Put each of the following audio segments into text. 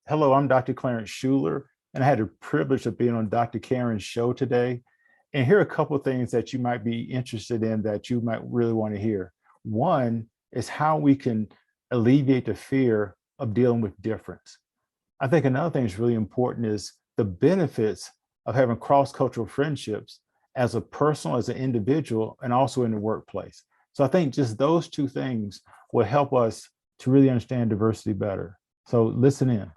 Hello, I'm Dr. Clarence Shuler, and I had the privilege of being on Dr. Karen's show today. And here are a couple of things that you might be interested in that you might really want to hear. One is how we can alleviate the fear of dealing with difference. I think another thing that's really important is the benefits of having cross-cultural friendships as a personal, as an individual, and also in the workplace. So I think just those two things will help us to really understand diversity better. So listen in.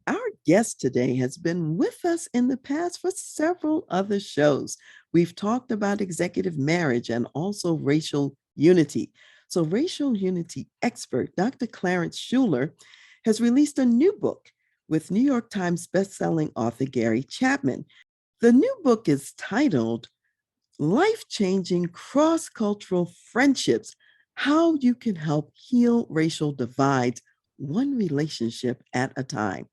Our guest today has been with us in the past for several other shows. We've talked about executive marriage and also racial unity. So, racial unity expert Dr. Clarence Shuler has released a new book with New York Times bestselling author Gary Chapman. The new book is titled Life Changing Cross Cultural Friendships: How You Can Help Heal Racial Divides, One Relationship at a Time.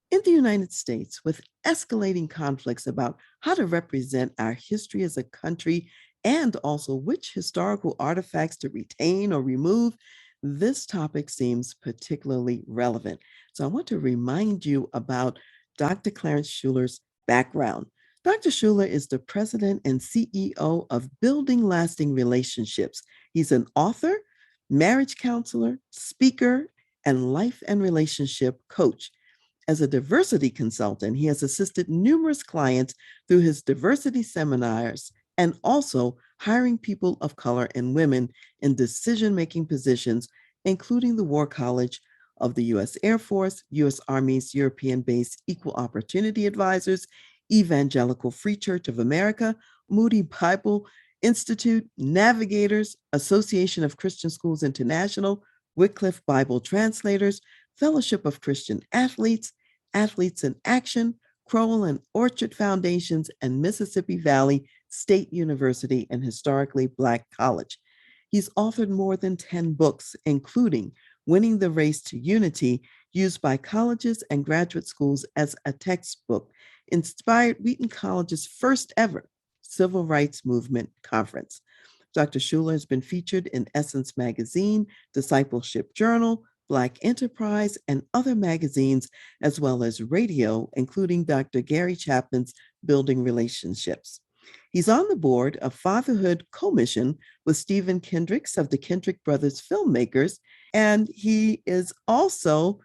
In the United States, with escalating conflicts about how to represent our history as a country and also which historical artifacts to retain or remove, this topic seems particularly relevant. So I want to remind you about Dr. Clarence Shuler's background. Dr. Shuler is the president and CEO of Building Lasting Relationships. He's an author, marriage counselor, speaker, and life and relationship coach. As a diversity consultant, he has assisted numerous clients through his diversity seminars and also hiring people of color and women in decision making positions, including the War College of the U.S. Air Force, U.S. Army's European based Equal Opportunity Advisors, Evangelical Free Church of America, Moody Bible Institute, Navigators, Association of Christian Schools International, Wycliffe Bible Translators, Fellowship of Christian Athletes, Athletes in Action, Crowell and Orchard Foundations, and Mississippi Valley State University and Historically Black College. He's authored more than 10 books, including Winning the Race to Unity, used by colleges and graduate schools as a textbook, inspired Wheaton College's first ever Civil Rights Movement Conference. Dr. Shuler has been featured in Essence Magazine, Discipleship Journal, Black Enterprise, and other magazines, as well as radio, including Dr. Gary Chapman's Building Relationships. He's on the board of Fatherhood Commission with Stephen Kendricks of the Kendrick Brothers Filmmakers, and he is also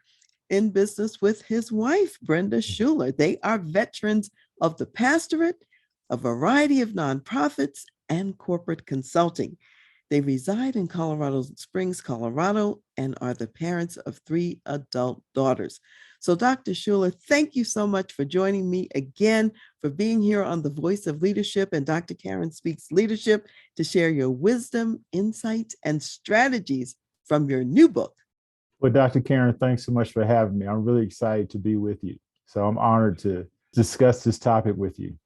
in business with his wife, Brenda Shuler. They are veterans of the pastorate, a variety of nonprofits, and corporate consulting. They reside in Colorado Springs, Colorado, and are the parents of 3 adult daughters. So, Dr. Shuler, thank you so much for joining me again, for being here on The Voice of Leadership and Dr. Karen Speaks Leadership to share your wisdom, insights, and strategies from your new book. Well, Dr. Karen, thanks so much for having me. I'm really excited to be with you. So I'm honored to discuss this topic with you.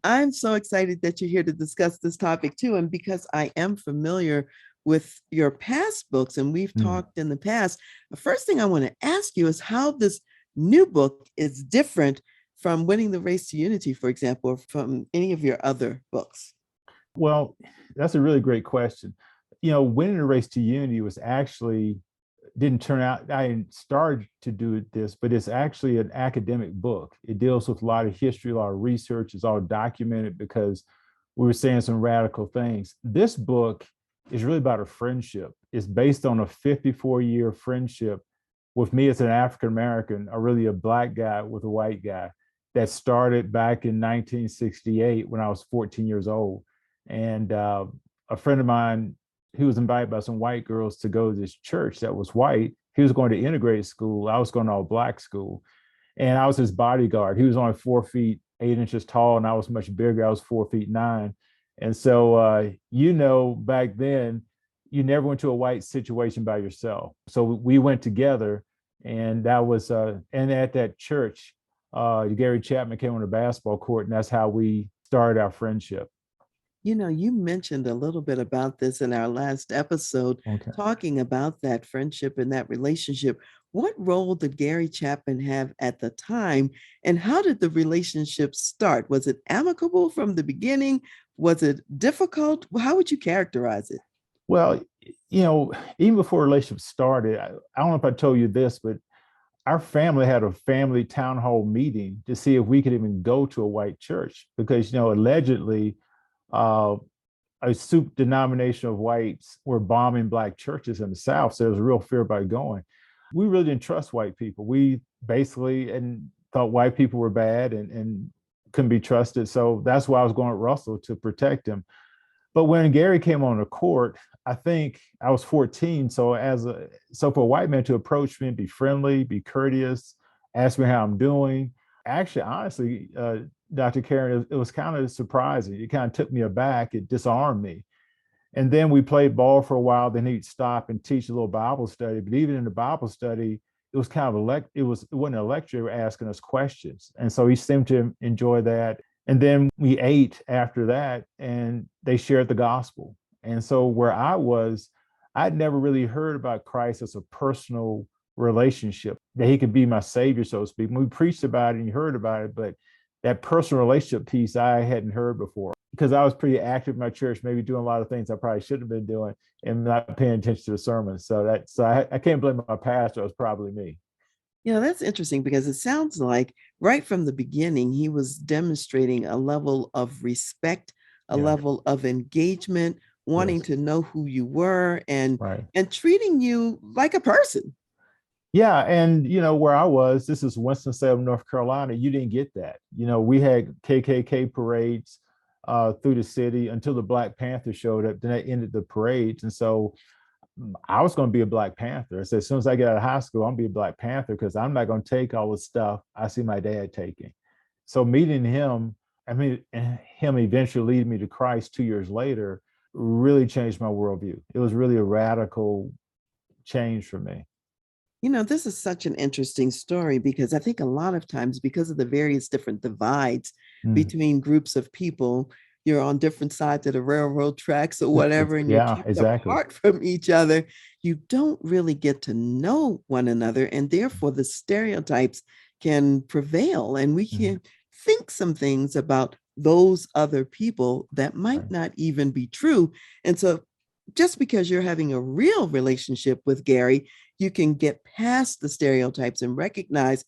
I'm so excited that you're here to discuss this topic too. And because I am familiar with your past books and we've talked in the past, the first thing I want to ask you is how this new book is different from Winning the Race to Unity, for example, or from any of your other books. Well, that's a really great question. Winning the Race to Unity was actually didn't turn out, I didn't start to do this, but it's actually an academic book. It deals with a lot of history, a lot of research. It's all documented because we were saying some radical things. This book is really about a friendship. It's based on a 54-year friendship with me as an African-American, or really a Black guy with a white guy, that started back in 1968 when I was 14 years old. And a friend of mine, he was invited by some white girls to go to this church that was white. He was going to integrated school. I was going to all Black school. And I was his bodyguard. He was only 4 feet, 8 inches tall, and I was much bigger. I was 4 feet 9. And so, back then, you never went to a white situation by yourself. So we went together, and that was, and at that church, Gary Chapman came on the basketball court, and that's how we started our friendship. You mentioned a little bit about this in our last episode, Okay. talking about that friendship and that relationship. What role did Gary Chapman have at the time, and how did the relationship start? Was it amicable from the beginning? Was it difficult? How would you characterize it? Well, even before the relationship started, I don't know if I told you this, but our family had a family town hall meeting to see if we could even go to a white church because, allegedly, uh, a soup denomination of whites were bombing black churches in the South. So there was a real fear about going. We really didn't trust white people. We basically and thought white people were bad and couldn't be trusted. So that's why I was going with Russell to protect him. But when Gary came on the court, I think I was 14. So for a white man to approach me and be friendly, be courteous, ask me how I'm doing, actually, honestly, Dr. Karen, it was kind of surprising. It kind of took me aback. It disarmed me. And then we played ball for a while. Then he'd stop and teach a little Bible study. But even in the Bible study, it was kind of it wasn't a lecture asking us questions. And so he seemed to enjoy that. And then we ate after that and they shared the gospel. And so where I was, I'd never really heard about Christ as a personal relationship, that he could be my savior, so to speak. We preached about it and you heard about it, but that personal relationship piece I hadn't heard before because I was pretty active in my church, maybe doing a lot of things I probably shouldn't have been doing and not paying attention to the sermon. So I can't blame my pastor. It was probably me. That's interesting because it sounds like right from the beginning, he was demonstrating a level of respect, a Yeah. level of engagement, wanting Yes. to know who you were Right. and treating you like a person. Yeah, and where I was, this is Winston-Salem, North Carolina. You didn't get that. We had KKK parades through the city until the Black Panther showed up. Then they ended the parades, and so I was going to be a Black Panther. I said, as soon as I get out of high school, I'm gonna be a Black Panther because I'm not going to take all the stuff I see my dad taking. So meeting him, and him eventually leading me to Christ 2 years later, really changed my worldview. It was really a radical change for me. This is such an interesting story because I think a lot of times, because of the various different divides Mm. between groups of people, you're on different sides of the railroad tracks or whatever, and you're Yeah, kept exactly. apart from each other. You don't really get to know one another, and therefore the stereotypes can prevail, and we Mhm. can think some things about those other people that might Right. not even be true. And so, just because you're having a real relationship with Gary, you can get past the stereotypes and recognize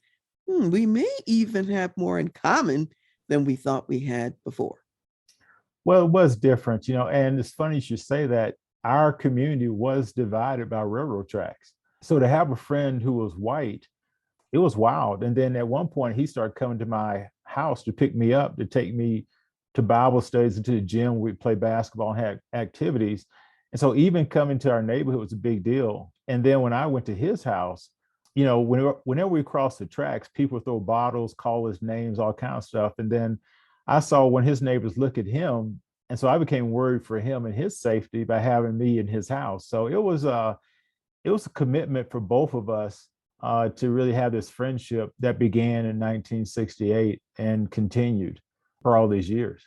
we may even have more in common than we thought we had before. Well, it was different, and it's funny you should say that. Our community was divided by railroad tracks. So to have a friend who was white, it was wild. And then at one point, he started coming to my house to pick me up, to take me to Bible studies and to the gym. We'd play basketball and had activities. And so even coming to our neighborhood was a big deal. And then when I went to his house, whenever we crossed the tracks, people would throw bottles, call us names, all kinds of stuff. And then I saw when his neighbors look at him, and so I became worried for him and his safety by having me in his house. So it was a commitment for both of us to really have this friendship that began in 1968 and continued for all these years.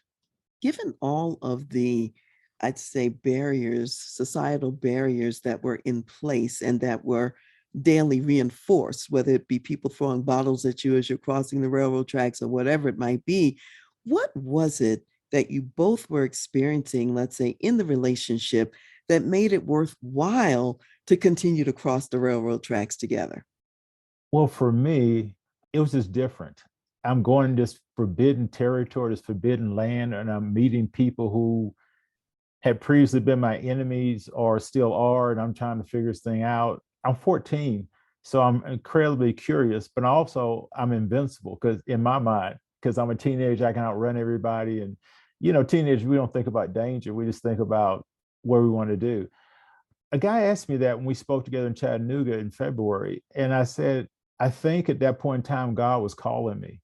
Given all of the, I'd say, barriers, societal barriers that were in place and that were daily reinforced, whether it be people throwing bottles at you as you're crossing the railroad tracks or whatever it might be, what was it that you both were experiencing, let's say, in the relationship that made it worthwhile to continue to cross the railroad tracks together? Well, for me, it was just different. I'm going to this forbidden territory, this forbidden land, and I'm meeting people who had previously been my enemies or still are, and I'm trying to figure this thing out. I'm 14, so I'm incredibly curious, but also I'm invincible because in my mind, because I'm a teenager, I can outrun everybody. And teenagers, we don't think about danger; we just think about what we want to do. A guy asked me that when we spoke together in Chattanooga in February, and I said, I think at that point in time, God was calling me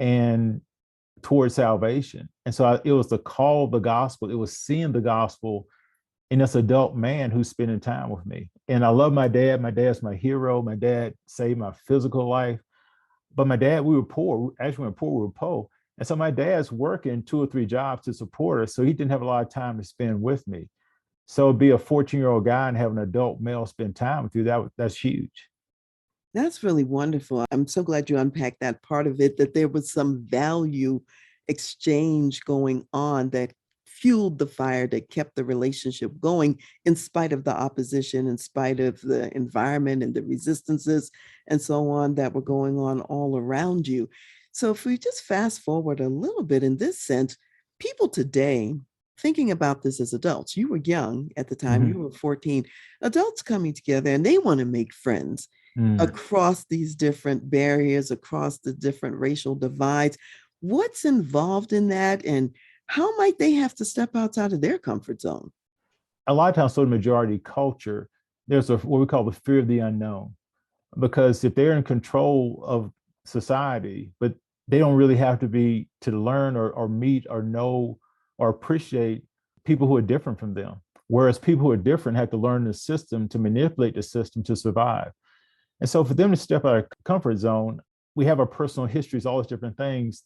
and towards salvation. And so it was the call of the gospel. It was seeing the gospel in this adult man who's spending time with me. And I love my dad. My dad's my hero. My dad saved my physical life. But my dad, we were poor. Actually, we were poor, we were poor. And so my dad's working 2 or 3 jobs to support us. So he didn't have a lot of time to spend with me. So be a 14-year-old guy and have an adult male spend time with you, that's huge. That's really wonderful. I'm so glad you unpacked that part of it, that there was some value exchange going on that fueled the fire that kept the relationship going in spite of the opposition, in spite of the environment and the resistances and so on that were going on all around you. So if we just fast forward a little bit in this sense, people today thinking about this as adults, you were young at the time, you Mhm. were 14, adults coming together and they want to make friends Mm. across these different barriers, across the different racial divides. What's involved in that, and how might they have to step outside of their comfort zone? A lot of times, so the majority culture, there's what we call the fear of the unknown, because if they're in control of society, but they don't really have to be to learn or meet or know or appreciate people who are different from them. Whereas people who are different have to learn the system to manipulate the system to survive. And so for them to step out of comfort zone, we have our personal histories, all these different things.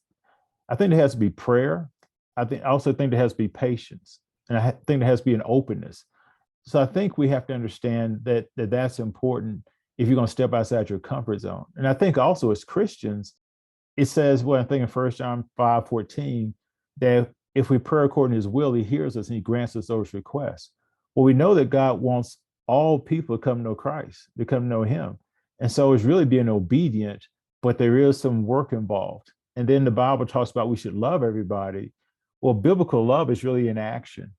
I think there has to be prayer. I also think there has to be patience. And I think there has to be an openness. So I think we have to understand that that's important if you're going to step outside your comfort zone. And I think also as Christians, it says, well, I think in 1 John 5:14, that if we pray according to his will, he hears us and he grants us those requests. Well, we know that God wants all people to come to know Christ, to come to know him. And so it's really being obedient, but there is some work involved. And then the Bible talks about we should love everybody. Well, biblical love is really in action.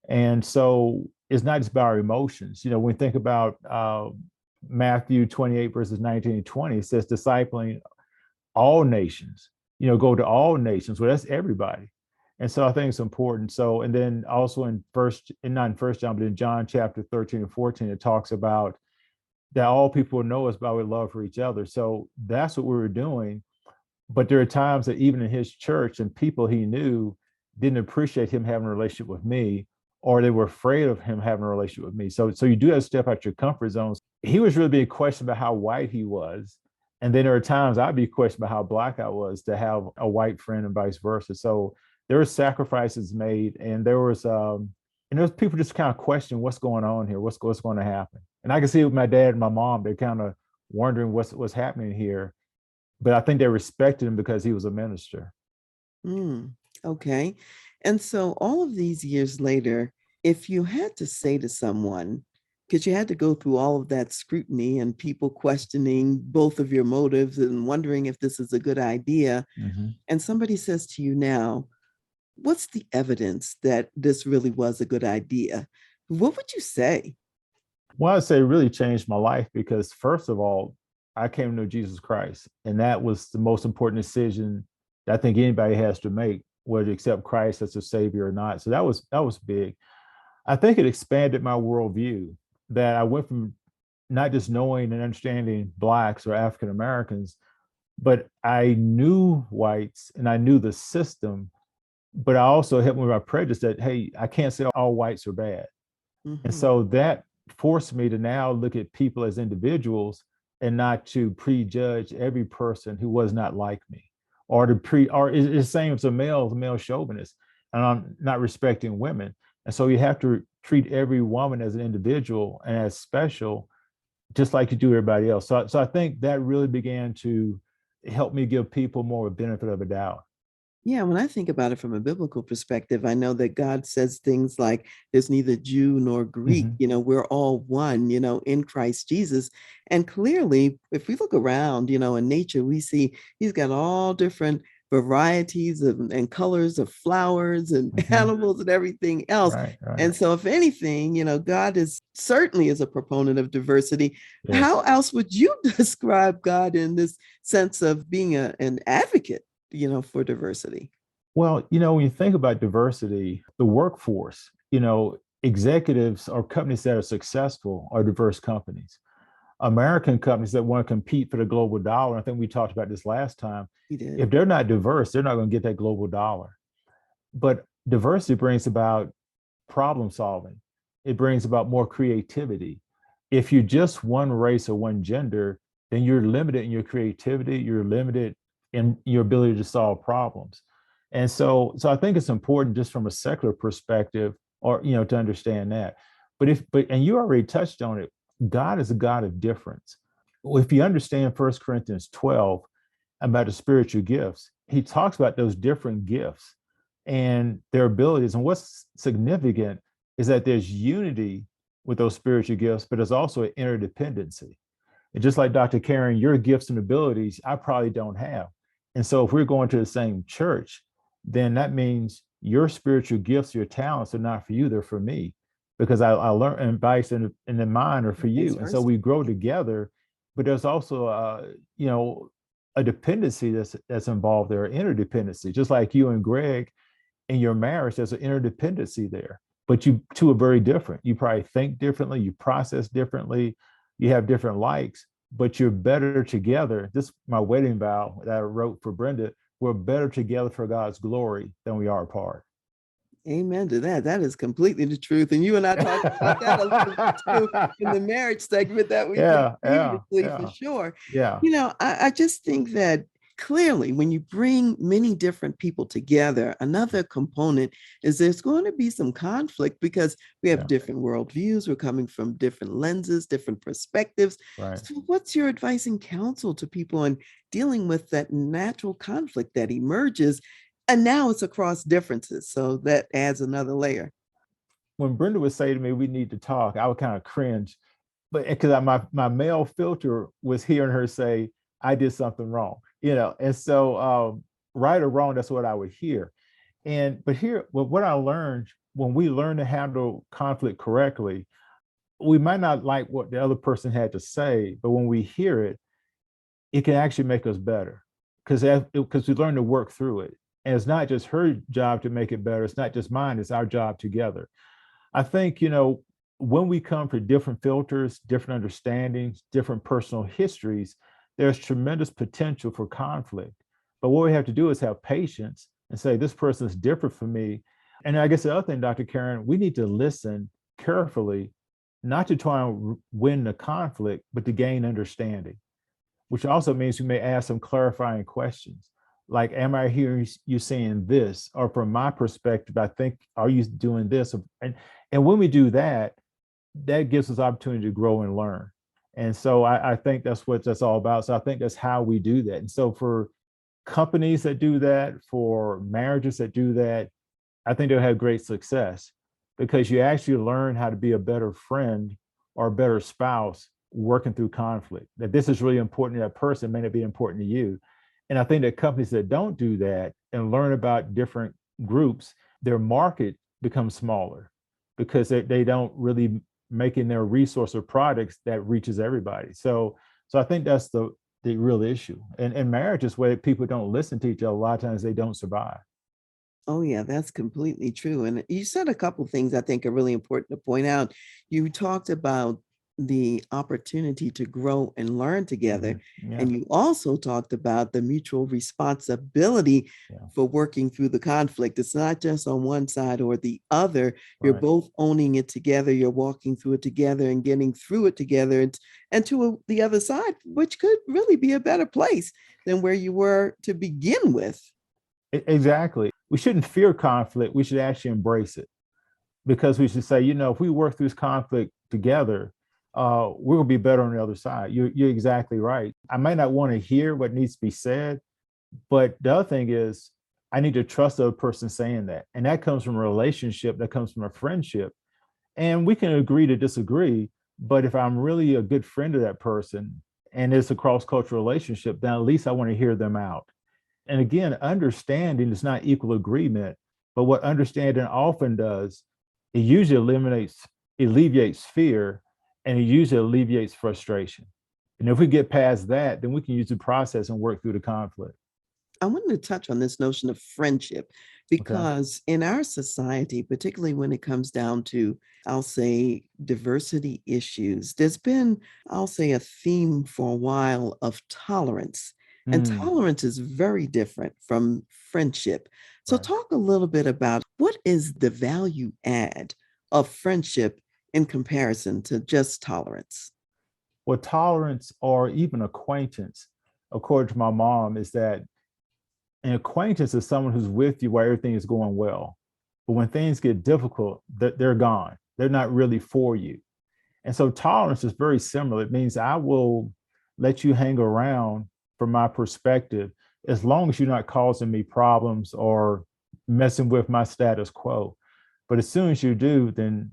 And so it's not just about our emotions. When we think about Matthew 28, verses 19 and 20, it says discipling all nations, go to all nations. Well, that's everybody. And so I think it's important. So, and then also not in First John, but in John chapter 13 and 14, it talks about that all people will know us by our love for each other. So that's what we were doing. But there are times that even in his church and people he knew didn't appreciate him having a relationship with me, or they were afraid of him having a relationship with me. So you do have to step out your comfort zones. He was really being questioned about how white he was. And then there are times I'd be questioned about how black I was to have a white friend and vice versa. So there were sacrifices made, and there was people just kind of question what's going on here, what's going to happen. And I can see with my dad and my mom, they're kind of wondering what's happening here. But I think they respected him because he was a minister. Okay. And so all of these years later, if you had to say to someone, because you had to go through all of that scrutiny and people questioning both of your motives and wondering if this is a good idea, Mhm. and somebody says to you now, what's the evidence that this really was a good idea? What would you say? Well, I'd say it really changed my life because, first of all, I came to know Jesus Christ. And that was the most important decision that I think anybody has to make, whether to accept Christ as a savior or not. So that was big. I think it expanded my worldview, that I went from not just knowing and understanding Blacks or African Americans, but I knew whites and I knew the system, but I also helped me with my prejudice that, hey, I can't say all whites are bad. And Mhm. so that forced me to now look at people as individuals and not to prejudge every person who was not like me, or or it's the same as a male chauvinist, and I'm not respecting women. And so you have to treat every woman as an individual and as special, just like you do everybody else. So I think that really began to help me give people more of a benefit of a doubt. Yeah, when I think about it from a biblical perspective, I know that God says things like there's neither Jew nor Greek, Mhm. we're all one, in Christ Jesus. And clearly, if we look around, in nature, we see he's got all different varieties and colors of flowers and Mhm. animals and everything else. Right, right. And so if anything, God is certainly is a proponent of diversity. How Yes. else would you describe God in this sense of being an advocate? For diversity. Well, when you think about diversity, the workforce, executives or companies that are successful are diverse companies. American companies that want to compete for the global dollar, I think we talked about this last time, He did. if they're not diverse, they're not going to get that global dollar. But diversity brings about problem solving, it brings about more creativity. If you're just one race or one gender, then you're limited in your creativity, you're limited in your ability to solve problems. And so I think it's important just from a secular perspective, or to understand that. And you already touched on it, God is a God of difference. Well, if you understand 1 Corinthians 12 about the spiritual gifts, he talks about those different gifts. and their abilities. And what's significant is that there's unity with those spiritual gifts, but there's also an interdependency. And just like Dr. Karen, your gifts and abilities, I probably don't have. And so if we're going to the same church, then that means your spiritual gifts, your talents are not for you, they're for me. Because I learn advice and the mind are for Vice you. And so versa. we grow together, but there's also a dependency that's involved there, interdependency, just like you and Greg in your marriage, there's an interdependency there. But you two are very different. You probably think differently, you process differently, you have different likes, but you're better together. This is my wedding vow that I wrote for Brenda. We're better together for God's glory than we are apart. Amen to that. That is completely the truth. And you and I talked about that a little bit too in the marriage segment that we did previously, for sure. Yeah. I just think that clearly when you bring many different people together, another component is there's going to be some conflict because we have different worldviews. We're coming from different lenses, different perspectives. Right. So what's your advice and counsel to people on dealing with that natural conflict that emerges? And now it's across differences. So that adds another layer. When Brenda would say to me, we need to talk, I would kind of cringe. But because my male filter was hearing her say, I did something wrong, And so right or wrong, that's what I would hear. But what I learned, when we learn to handle conflict correctly, we might not like what the other person had to say, but when we hear it, it can actually make us better because we learn to work through it. And it's not just her job to make it better. It's not just mine. It's our job together. I think, when we come from different filters, different understandings, different personal histories, there's tremendous potential for conflict. But what we have to do is have patience and say, this person is different from me. And I guess the other thing, Dr. Karen, we need to listen carefully, not to try and win the conflict, but to gain understanding, which also means we may ask some clarifying questions. Like, am I hearing you saying this? Or from my perspective, I think, are you doing this? And when we do that, that gives us opportunity to grow and learn. And so I think that's what that's all about. So I think that's how we do that. And so for companies that do that, for marriages that do that, I think they'll have great success because you actually learn how to be a better friend or a better spouse working through conflict. That this is really important to that person, may not be important to you. And I think that companies that don't do that and learn about different groups, their market becomes smaller because they don't really make in their resource or products that reaches everybody. So I think that's the real issue. And marriage is where people don't listen to each other. A lot of times they don't survive. Oh, yeah, that's completely true. And you said a couple things I think are really important to point out. You talked about the opportunity to grow and learn together. Yeah. And you also talked about the mutual responsibility for working through the conflict. It's not just on one side or the other. You're both owning it together. You're walking through it together and getting through it together and to the other side, which could really be a better place than where you were to begin with. Exactly. We shouldn't fear conflict. We should actually embrace it because we should say, if we work through this conflict together, we're going to be better on the other side. You're exactly right. I might not want to hear what needs to be said, but the other thing is I need to trust the other person saying that. And that comes from a relationship, that comes from a friendship. And we can agree to disagree, but if I'm really a good friend of that person and it's a cross-cultural relationship, then at least I want to hear them out. And again, understanding is not equal agreement, but what understanding often does, it usually alleviates fear, and it usually alleviates frustration. And if we get past that, then we can use the process and work through the conflict. I wanted to touch on this notion of friendship because in our society, particularly when it comes down to, I'll say, diversity issues, there's been, I'll say, a theme for a while of tolerance. And tolerance is very different from friendship. So talk a little bit about what is the value add of friendship in comparison to just tolerance? Well, tolerance or even acquaintance, according to my mom, is that an acquaintance is someone who's with you while everything is going well. But when things get difficult, they're gone. They're not really for you. And so tolerance is very similar. It means I will let you hang around from my perspective, as long as you're not causing me problems or messing with my status quo. But as soon as you do, then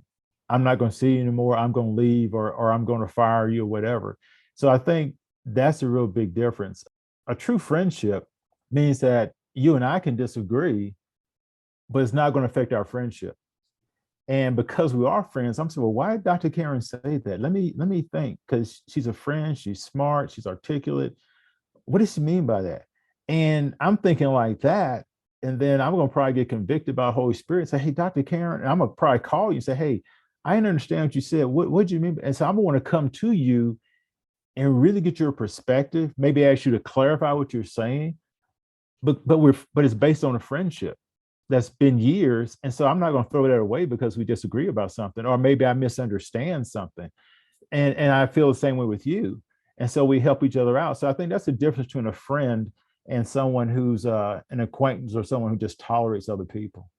I'm not going to see you anymore. I'm going to leave, or I'm going to fire you, or whatever. So I think that's a real big difference. A true friendship means that you and I can disagree, but it's not going to affect our friendship. And because we are friends, I'm saying, well, why did Dr. Karen say that? Let me think, because she's a friend, she's smart, she's articulate. What does she mean by that? And I'm thinking like that. And then I'm going to probably get convicted by the Holy Spirit and say, hey, Dr. Karen, and I'm going to probably call you and say, hey, I didn't understand what you said. What do you mean? And so I'm going to come to you and really get your perspective, maybe ask you to clarify what you're saying. But it's based on a friendship that's been years. And so I'm not going to throw that away because we disagree about something, or maybe I misunderstand something. And I feel the same way with you. And so we help each other out. So I think that's the difference between a friend and someone who's an acquaintance, or someone who just tolerates other people.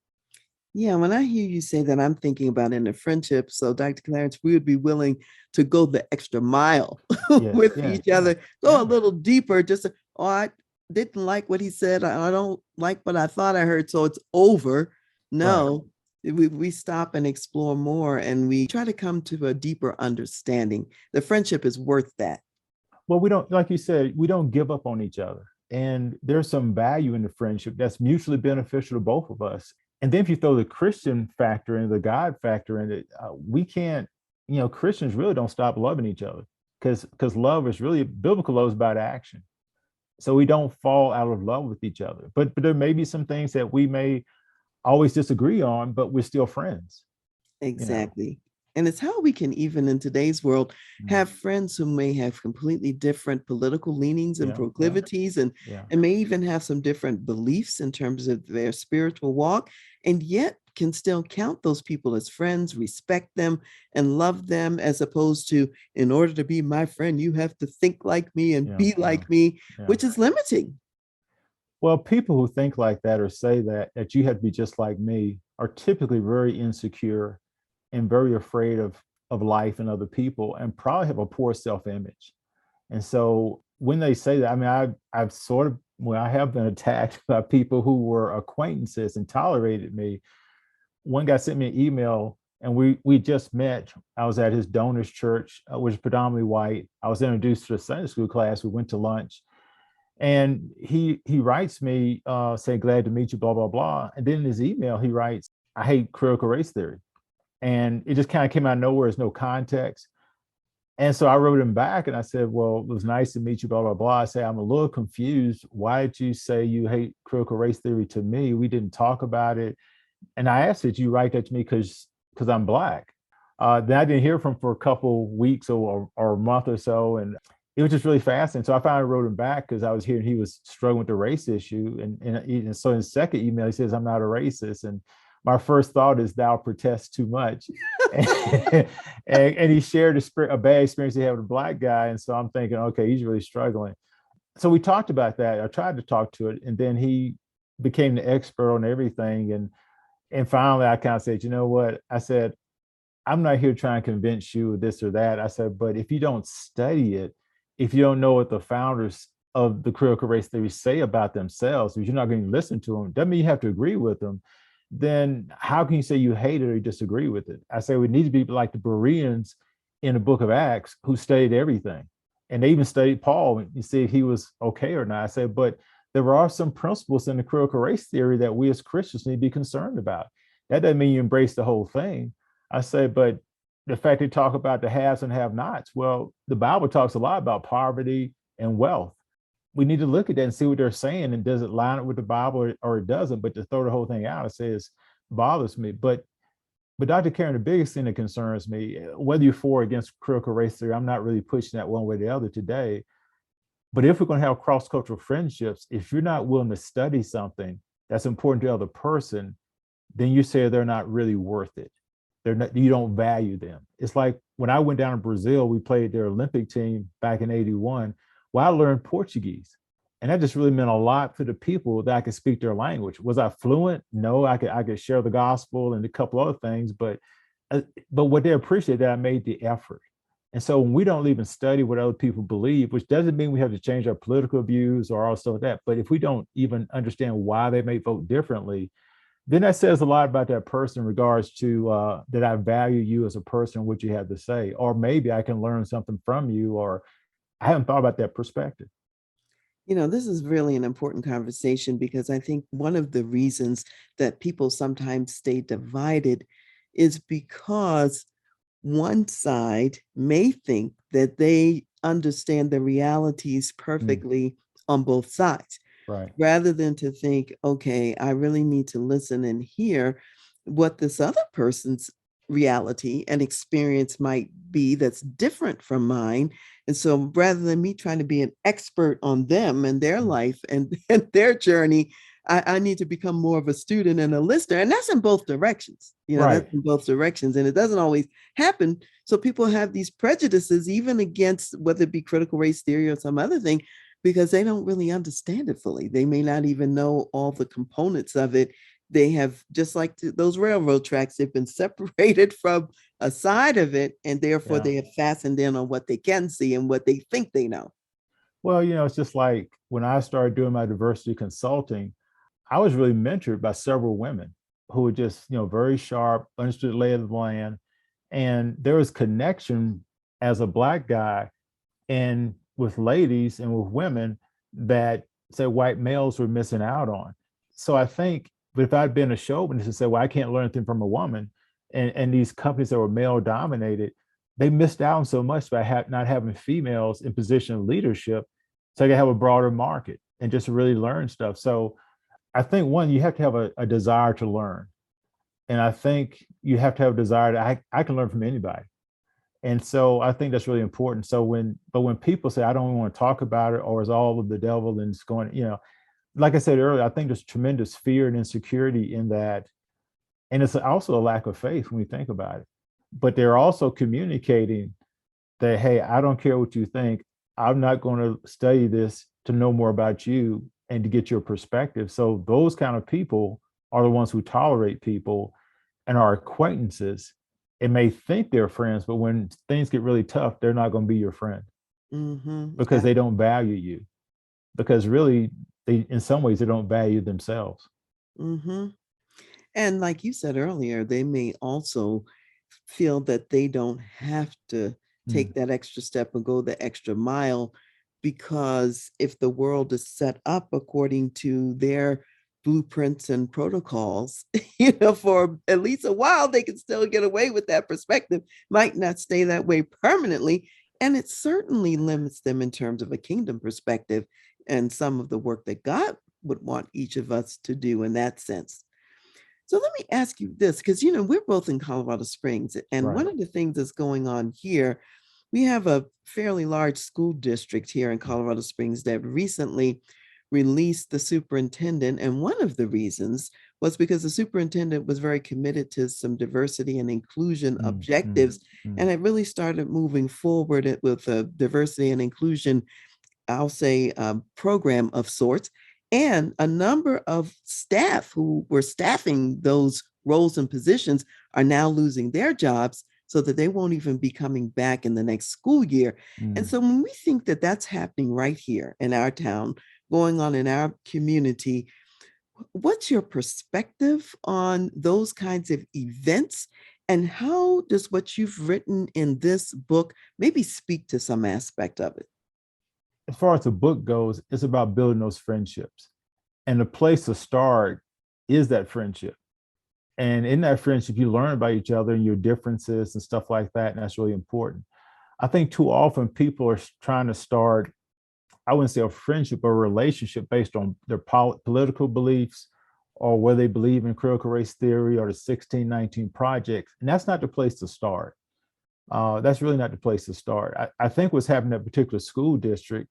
Yeah, when I hear you say that, I'm thinking about in a friendship. So, Dr. Clarence, we would be willing to go the extra mile Yeah, with yeah, each other, go a yeah, little deeper. Just, oh, I didn't like what he said. I don't like what I thought I heard. So it's over. right. No, we stop and explore more, and we try to come to a deeper understanding. The friendship is worth that. Well, we don't, like you said, we don't give up on each other. And there's some value in the friendship that's mutually beneficial to both of us. And then if you throw the Christian factor in, the God factor in it, we can't, Christians really don't stop loving each other, because love is really, biblical love is about action. So we don't fall out of love with each other. But there may be some things that we may always disagree on, but we're still friends, you know. Exactly. And it's how we can, even in today's world, Mm. have friends who may have completely different political leanings and Yeah, yeah, proclivities, and, yeah, and may even have some different beliefs in terms of their spiritual walk, and yet can still count those people as friends, respect them, and love them, as opposed to, in order to be my friend, you have to think like me and yeah, be yeah, like me, yeah. which is limiting. Well, people who think like that, or say that you have to be just like me, are typically very insecure and very afraid of life and other people, and probably have a poor self-image. And so when they say that, I mean, I've sort of, well, I have been attacked by people who were acquaintances and tolerated me. One guy sent me an email, and we just met. I was at his donor's church, which is predominantly white. I was introduced to a Sunday school class. We went to lunch, and he writes me, saying, glad to meet you, blah blah blah. And then in his email he writes, I hate critical race theory. And it just kind of came out of nowhere. There's no context. And so I wrote him back and I said, well, it was nice to meet you, blah blah blah. I say, I'm a little confused. Why did you say you hate critical race theory to me? We didn't talk about it. And I asked, did you write that to me because I'm Black? Then I didn't hear from him for a couple weeks, or a month or so. And it was just really fascinating. So I finally wrote him back, because I was hearing he was struggling with the race issue. And so in his second email, he says, I'm not a racist. And my first thought is, thou protest too much. And he shared a bad experience he had with a Black guy. And so I'm thinking, okay, he's really struggling. So we talked about that. I tried to talk to it. And then he became the expert on everything. And finally, I kind of said, you know what? I said, I'm not here trying to convince you of this or that. I said, but if you don't study it, if you don't know what the founders of the critical race theory say about themselves, if you're not going to listen to them, doesn't mean you have to agree with them. Then how can you say you hate it or you disagree with it? I say we need to be like the Bereans in the book of Acts, who studied everything. And they even studied Paul and see if he was okay or not. I say, but there are some principles in the critical race theory that we as Christians need to be concerned about. That doesn't mean you embrace the whole thing. I say, but the fact they talk about the haves and have nots, well, the Bible talks a lot about poverty and wealth. We need to look at that and see what they're saying, and does it line up with the Bible, or it doesn't. But to throw the whole thing out, it says, bothers me. But Dr. Karen, the biggest thing that concerns me, whether you're for or against critical race theory, I'm not really pushing that one way or the other today. But if we're going to have cross-cultural friendships, if you're not willing to study something that's important to the other person, then you say they're not really worth it. They're not, you don't value them. It's like when I went down to Brazil, we played their Olympic team back in '81. Well, I learned Portuguese. And that just really meant a lot to the people, that I could speak their language. Was I fluent? No, I could share the gospel and a couple other things, but what they appreciate, that I made the effort. And so when we don't even study what other people believe, which doesn't mean we have to change our political views or all stuff like that, but if we don't even understand why they may vote differently, then that says a lot about that person in regards to that I value you as a person, what you have to say, or maybe I can learn something from you, or I haven't thought about that perspective. This is really an important conversation because I think one of the reasons that people sometimes stay divided is because one side may think that they understand the realities Mm, perfectly on both sides, right. rather than to think, okay, I really need to listen and hear what this other person's reality and experience might be that's different from mine. And so rather than me trying to be an expert on them and their Mm, life and their journey, I need to become more of a student and a listener. And that's in both directions. right. That's in both directions. And it doesn't always happen. So people have these prejudices, even against whether it be critical race theory or some other thing, because they don't really understand it fully. They may not even know all the components of it. They have, just like those railroad tracks, they've been separated from a side of it, and therefore Yeah. they have fastened in on what they can see and what they think they know. Well, it's just like when I started doing my diversity consulting, I was really mentored by several women who were just, very sharp, understood the lay of the land. And there was connection as a Black guy and with ladies and with women that say white males were missing out on. So I think, but if I'd been a chauvinist and said, well, I can't learn anything from a woman, and these companies that were male dominated, they missed out on so much by not having females in position of leadership, so I could have a broader market and just really learn stuff. So I think one, you have to have a desire to learn. And I think you have to have a desire to, I can learn from anybody. And so I think that's really important. So when people say, I don't want to talk about it, or is all of the devil and it's going, like I said earlier, I think there's tremendous fear and insecurity in that. And it's also a lack of faith when we think about it. But they're also communicating that, hey, I don't care what you think. I'm not going to study this to know more about you and to get your perspective. So those kind of people are the ones who tolerate people and are acquaintances and may think they're friends, but when things get really tough, they're not going to be your friend Mm-hmm. because they don't value you. Because really, they in some ways they don't value themselves. Mm-hmm. And like you said earlier, they may also feel that they don't have to Mm, take that extra step or go the extra mile, because if the world is set up according to their blueprints and protocols, for at least a while, they can still get away with that perspective. Might not stay that way permanently. And it certainly limits them in terms of a kingdom perspective and some of the work that God would want each of us to do in that sense. So let me ask you this, because we're both in Colorado Springs, and one right. of the things that's going on here, we have a fairly large school district here in Colorado Springs that recently released the superintendent, and one of the reasons was because the superintendent was very committed to some diversity and inclusion Mm, mm, objectives, mm, and it really started moving forward with a diversity and inclusion, I'll say, program of sorts. And a number of staff who were staffing those roles and positions are now losing their jobs so that they won't even be coming back in the next school year. And mm. so when we think that that's happening right here in our town, going on in our community, what's your perspective on those kinds of events? And how does what you've written in this book maybe speak to some aspect of it? As far as the book goes, it's about building those friendships. And the place to start is that friendship. And in that friendship, you learn about each other and your differences and stuff like that. And that's really important. I think too often people are trying to start, I wouldn't say a friendship or a relationship based on their political beliefs or whether they believe in critical race theory or the 1619 projects. And that's not the place to start. That's really not the place to start. I think what's happening in that particular school district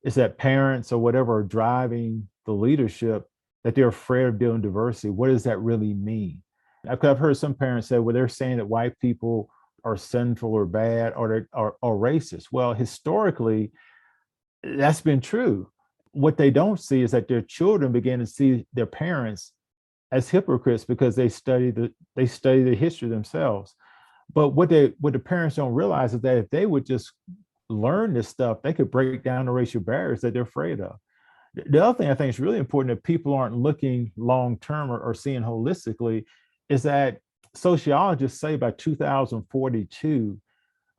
is that parents or whatever are driving the leadership, that they're afraid of building diversity. What does that really mean? I've heard some parents say, well, they're saying that white people are sinful or bad or racist. Well, historically, that's been true. What they don't see is that their children begin to see their parents as hypocrites because they study the history themselves. But what the parents don't realize is that if they would just learn this stuff, they could break down the racial barriers that they're afraid of. The other thing I think is really important that people aren't looking long term or seeing holistically is that sociologists say by 2042,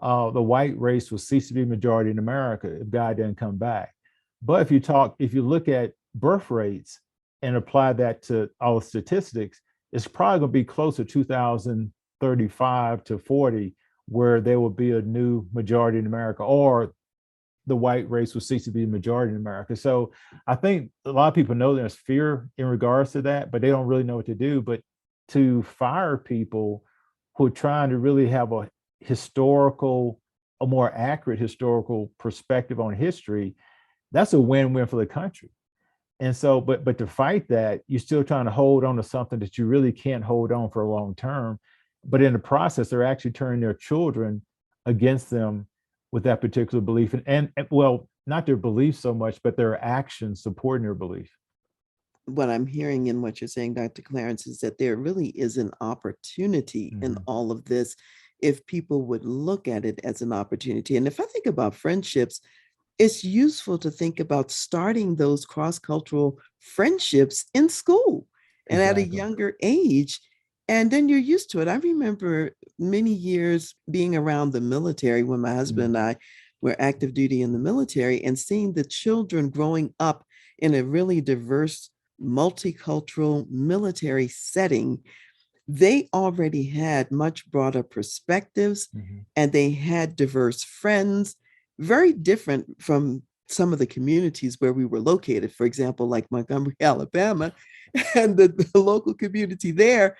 the white race will cease to be majority in America if God doesn't come back. But if you look at birth rates and apply that to all the statistics, it's probably going to be closer to 2035 to 40, where there will be a new majority in America, or the white race will cease to be the majority in America. So I think a lot of people know there's fear in regards to that, but they don't really know what to do. But to fire people who are trying to really have a more accurate historical perspective on history, that's a win-win for the country. And so, but to fight that, you're still trying to hold on to something that you really can't hold on for a long term. But in the process, they're actually turning their children against them with that particular belief. And well, not their belief so much, but their actions supporting their belief. What I'm hearing in what you're saying, Dr. Clarence, is that there really is an opportunity in all of this if people would look at it as an opportunity. And if I think about friendships, it's useful to think about starting those cross-cultural friendships in school and at a Exactly. younger age. And then you're used to it. I remember many years being around the military when my husband and I were active duty in the military, and seeing the children growing up in a really diverse, multicultural military setting. They already had much broader perspectives, and they had diverse friends, very different from some of the communities where we were located. For example, like Montgomery, Alabama, and the local community there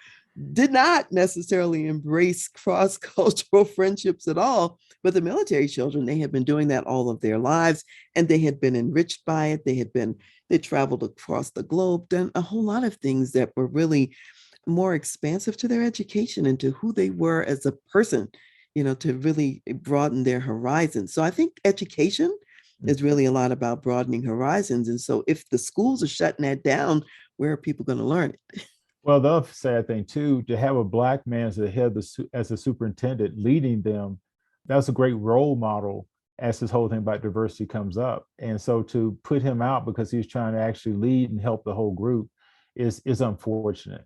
did not necessarily embrace cross-cultural friendships at all. But the military children, they had been doing that all of their lives, and they had been enriched by it. They traveled across the globe, done a whole lot of things that were really more expansive to their education and to who they were as a person, to really broaden their horizons. So I think education is really a lot about broadening horizons. And so if the schools are shutting that down, where are people going to learn it? Well, the other sad thing too, to have a black man as the head, as a superintendent leading them, that's a great role model as this whole thing about diversity comes up. And so to put him out because he's trying to actually lead and help the whole group is unfortunate.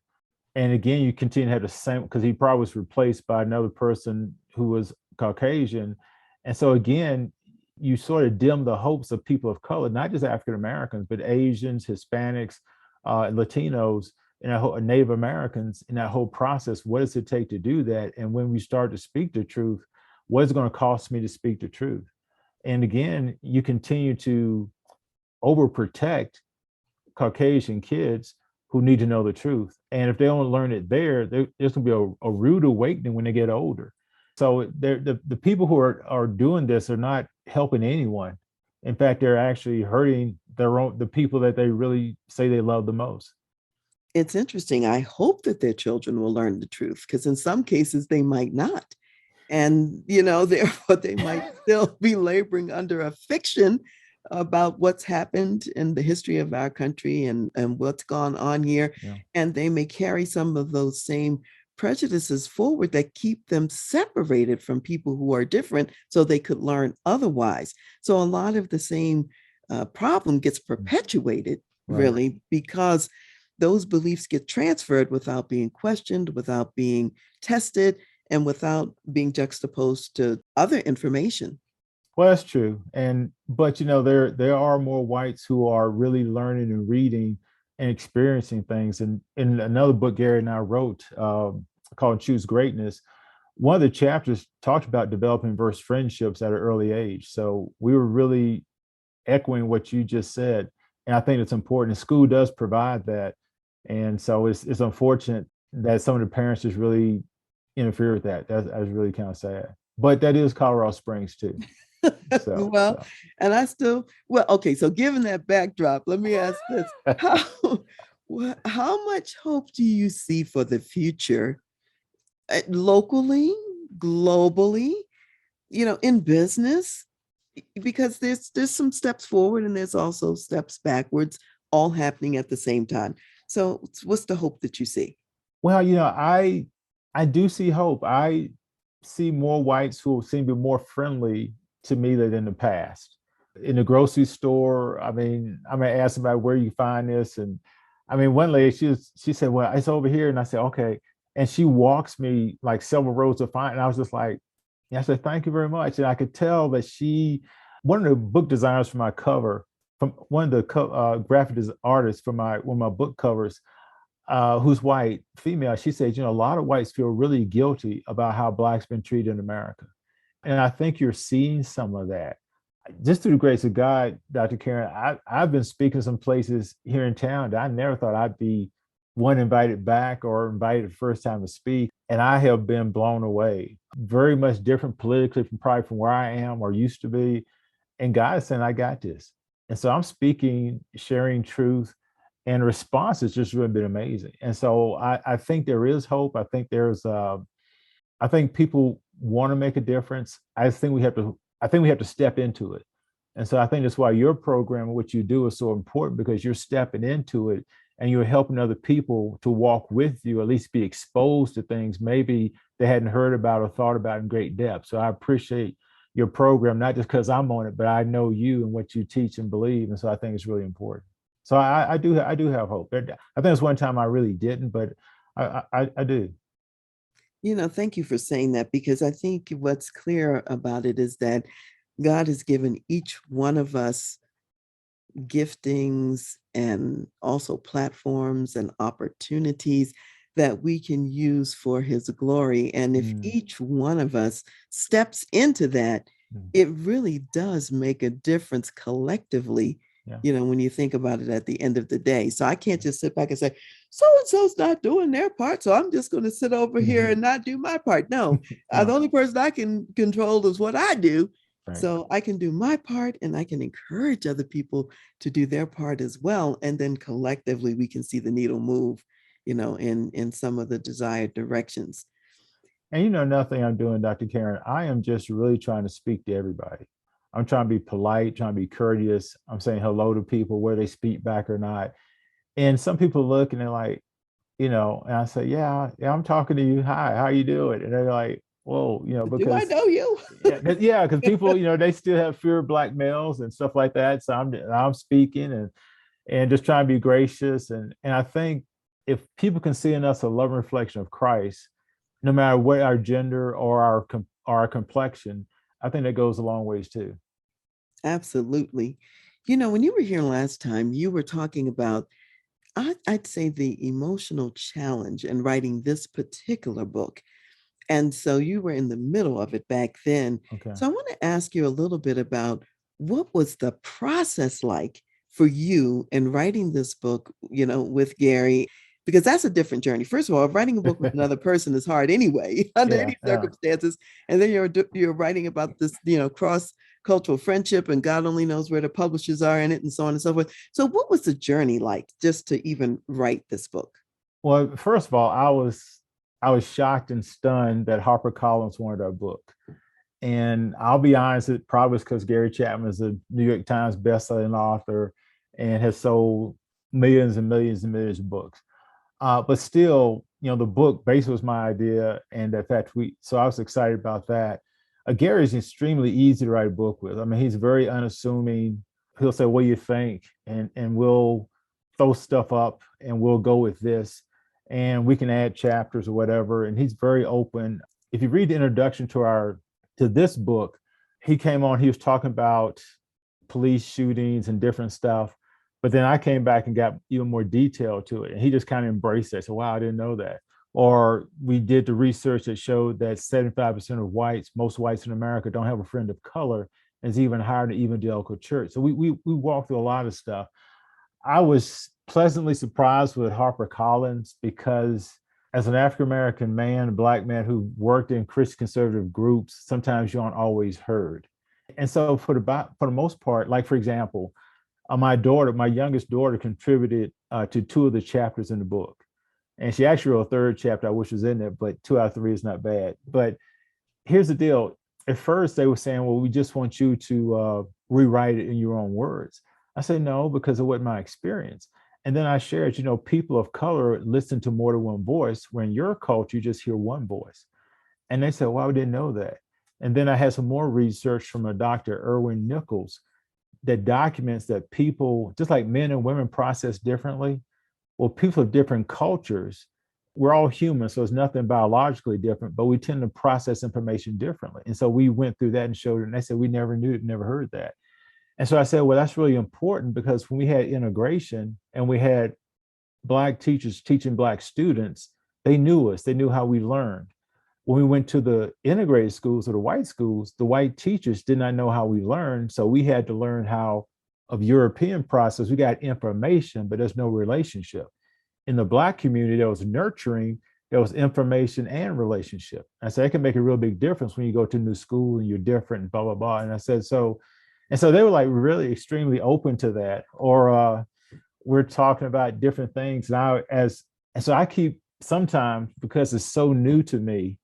And again, you continue to have the same, because he probably was replaced by another person who was Caucasian. And so again, you sort of dim the hopes of people of color, not just African Americans, but Asians, Hispanics, Latinos, and Native Americans in that whole process. What does it take to do that? And when we start to speak the truth, what is it going to cost me to speak the truth? And again, you continue to overprotect Caucasian kids who need to know the truth. And if they don't learn it there's going to be a rude awakening when they get older. So the people who are doing this are not helping anyone. In fact, they're actually hurting the people that they really say they love the most. It's interesting. I hope that their children will learn the truth, because in some cases they might not. And, therefore they might still be laboring under a fiction about what's happened in the history of our country and what's gone on here. Yeah. And they may carry some of those same prejudices forward that keep them separated from people who are different so they could learn otherwise. So a lot of the same problem gets perpetuated, really, because those beliefs get transferred without being questioned, without being tested, and without being juxtaposed to other information. Well, that's true. But there are more whites who are really learning and reading and experiencing things. And in another book Gary and I wrote called Choose Greatness, one of the chapters talked about developing diverse friendships at an early age. So we were really echoing what you just said. And I think it's important. School does provide that. And so it's unfortunate that some of the parents just really interfere with that. That's really kind of sad. But that is Colorado Springs too. And okay, so given that backdrop, let me ask this. How much hope do you see for the future, locally, globally, in business? Because there's some steps forward and there's also steps backwards, all happening at the same time. So what's the hope that you see? Well, I do see hope. I see more whites who seem to be more friendly to me than in the past. in the grocery store. I mean, I may ask somebody where you find this. And I mean, one lady, she said, well, it's over here. And I said, okay. And she walks me like several rows to find. And I was just like, yeah, I said, thank you very much. And I could tell that one of the book designers for my cover, from one of the graphic artists for one of my book covers, who's white, female, she said, a lot of whites feel really guilty about how Blacks been treated in America. And I think you're seeing some of that. Just through the grace of God, Dr. Karen, I've been speaking some places here in town that I never thought I'd be invited back or invited the first time to speak. And I have been blown away. Very much different politically from where I am or used to be. And God is saying, I got this. And so I'm speaking, sharing truth, and the response has just really been amazing. And so I think there is hope. I think I think people want to make a difference. I think we have to step into it. And so I think that's why your program and what you do is so important, because you're stepping into it and you're helping other people to walk with you, at least be exposed to things maybe they hadn't heard about or thought about in great depth. So I appreciate your program, not just because I'm on it, but I know you and what you teach and believe. And so I think it's really important. So I do have hope. I think it's one time I really didn't, but I do. Thank you for saying that, because I think what's clear about it is that God has given each one of us giftings and also platforms and opportunities that we can use for his glory. And if each one of us steps into that, it really does make a difference collectively. Yeah. When you think about it at the end of the day. So I can't just sit back and say, so-and-so's not doing their part, so I'm just going to sit over here and not do my part. No, the only person I can control is what I do. Right. So I can do my part, and I can encourage other people to do their part as well. And then collectively, we can see the needle move, in some of the desired directions. And nothing I'm doing, Dr. Karen, I am just really trying to speak to everybody. I'm trying to be polite, trying to be courteous. I'm saying hello to people, whether they speak back or not. And some people look and they're like, and I say, yeah, I'm talking to you. Hi, how you doing? And they're like, whoa, because do I know you? yeah, because people, they still have fear of black males and stuff like that. So I'm speaking and just trying to be gracious. And I think if people can see in us a loving reflection of Christ, no matter what our gender or our complexion, I think that goes a long ways too. Absolutely. When you were here last time, you were talking about, I'd say, the emotional challenge in writing this particular book. And so you were in the middle of it back then. Okay. So I want to ask you a little bit about what was the process like for you in writing this book, with Gary, because that's a different journey. First of all, writing a book with another person is hard anyway, under any circumstances. And then you're writing about this, cross-cultural friendship, and God only knows where the publishers are in it, and so on and so forth. So what was the journey like just to even write this book? Well, first of all, I was shocked and stunned that HarperCollins wanted our book. And I'll be honest, it probably was because Gary Chapman is a New York Times bestselling author and has sold millions and millions and millions of books. But still, the book basically was my idea. And in fact, so I was excited about that. Gary is extremely easy to write a book with. I mean, he's very unassuming. He'll say, what do you think? And we'll throw stuff up and we'll go with this. And we can add chapters or whatever. And he's very open. If you read the introduction to this book, he came on, he was talking about police shootings and different stuff. But then I came back and got even more detail to it. And he just kind of embraced it. So, wow, I didn't know that. Or we did the research that showed that 75% of most whites in America don't have a friend of color, and it's even higher in the evangelical church. So we walked through a lot of stuff. I was pleasantly surprised with HarperCollins because as an African-American man, a Black man who worked in Christian conservative groups, sometimes you aren't always heard. And so for the most part, like for example, my youngest daughter contributed to 2 of the chapters in the book. And she actually wrote a 3rd chapter I wish was in there, but 2 out of 3 is not bad. But here's the deal. At first they were saying, well, we just want you to rewrite it in your own words. I said, no, because it wasn't my experience. And then I shared, people of color listen to more than one voice, where in your culture, you just hear one voice. And they said, well, I didn't know that. And then I had some more research from a Dr. Erwin Nichols. that documents that people, just like men and women, process differently. Well, people of different cultures, we're all human, so it's nothing biologically different, but we tend to process information differently. And so we went through that and showed it, and they said, we never knew it, never heard that. And so I said, well, that's really important, because when we had integration and we had Black teachers teaching Black students, they knew us, they knew how we learned. When we went to the integrated schools or the white schools, the white teachers did not know how we learned. So we had to learn how of European process. We got information, but there's no relationship. In the Black community, there was nurturing, there was information and relationship. I said, it can make a real big difference when you go to a new school and you're different and blah, blah, blah. And I said, so, and so they were like really extremely open to that. Or we're talking about different things. And so I keep, sometimes, because it's so new to me,